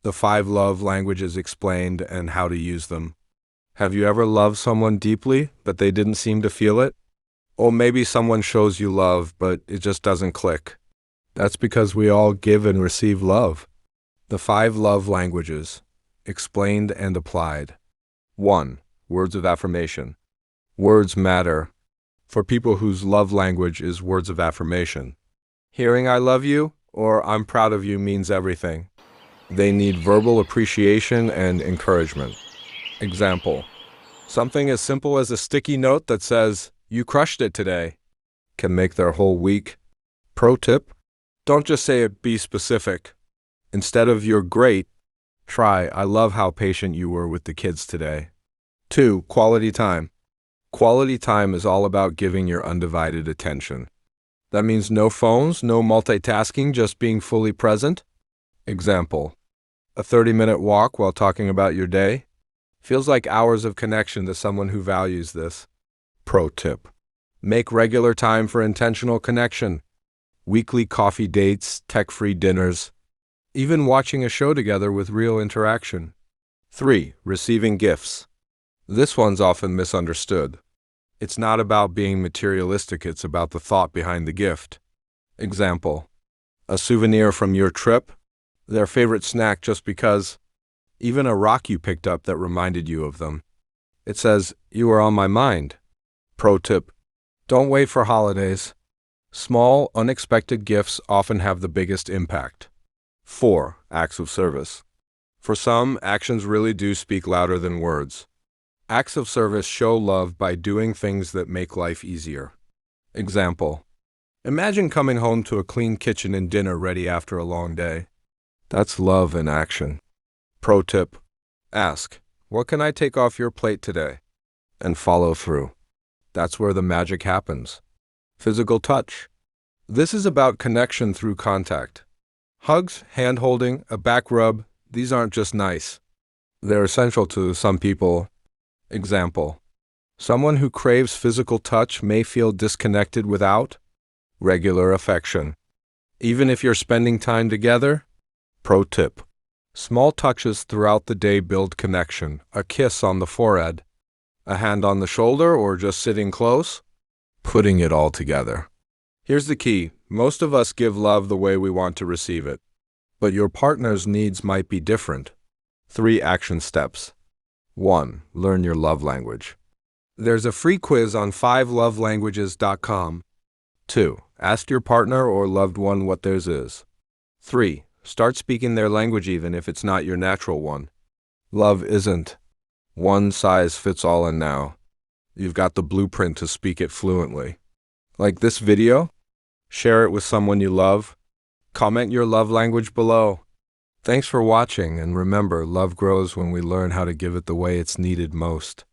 The 5 love languages explained and how to use them. Have you ever loved someone deeply, but they didn't seem to feel it? Or maybe someone shows you love, but it just doesn't click. That's because we all give and receive love. The 5 love languages, explained and applied. 1. Words of affirmation. Words matter. For people whose love language is words of affirmation, hearing "I love you" or "I'm proud of you" means everything. They need verbal appreciation and encouragement. Example: something as simple as a sticky note that says, "You crushed it today," can make their whole week. Pro tip: don't just say it, be specific. Instead of "You're great," try "I love how patient you were with the kids today." 2. Quality time. Quality time is all about giving your undivided attention. That means no phones, no multitasking, just being fully present. Example: a 30-minute walk while talking about your day feels like hours of connection to someone who values this. Pro tip: make regular time for intentional connection. Weekly coffee dates, tech-free dinners, even watching a show together with real interaction. 3. Receiving gifts. This one's often misunderstood. It's not about being materialistic, it's about the thought behind the gift. Example: a souvenir from your trip, their favorite snack just because, even a rock you picked up that reminded you of them. It says, "You are on my mind." Pro tip: don't wait for holidays. Small, unexpected gifts often have the biggest impact. 4. Acts of service. For some, actions really do speak louder than words. Acts of service show love by doing things that make life easier. Example: imagine coming home to a clean kitchen and dinner ready after a long day. That's love in action. Pro tip: ask, "What can I take off your plate today?" and follow through. That's where the magic happens. Physical touch. This is about connection through contact. Hugs, hand-holding, a back rub, these aren't just nice. They're essential to some people. Example: someone who craves physical touch may feel disconnected without regular affection, even if you're spending time together. Pro tip: small touches throughout the day build connection. A kiss on the forehead, a hand on the shoulder, or just sitting close, putting it all together. Here's the key: most of us give love the way we want to receive it, but your partner's needs might be different. 3 action steps. 1. Learn your love language. There's a free quiz on 5lovelanguages.com. 2. Ask your partner or loved one what theirs is. 3. Start speaking their language even if it's not your natural one. Love isn't one size fits all, and now you've got the blueprint to speak it fluently. Like this video? Share it with someone you love. Comment your love language below. Thanks for watching, and remember, love grows when we learn how to give it the way it's needed most.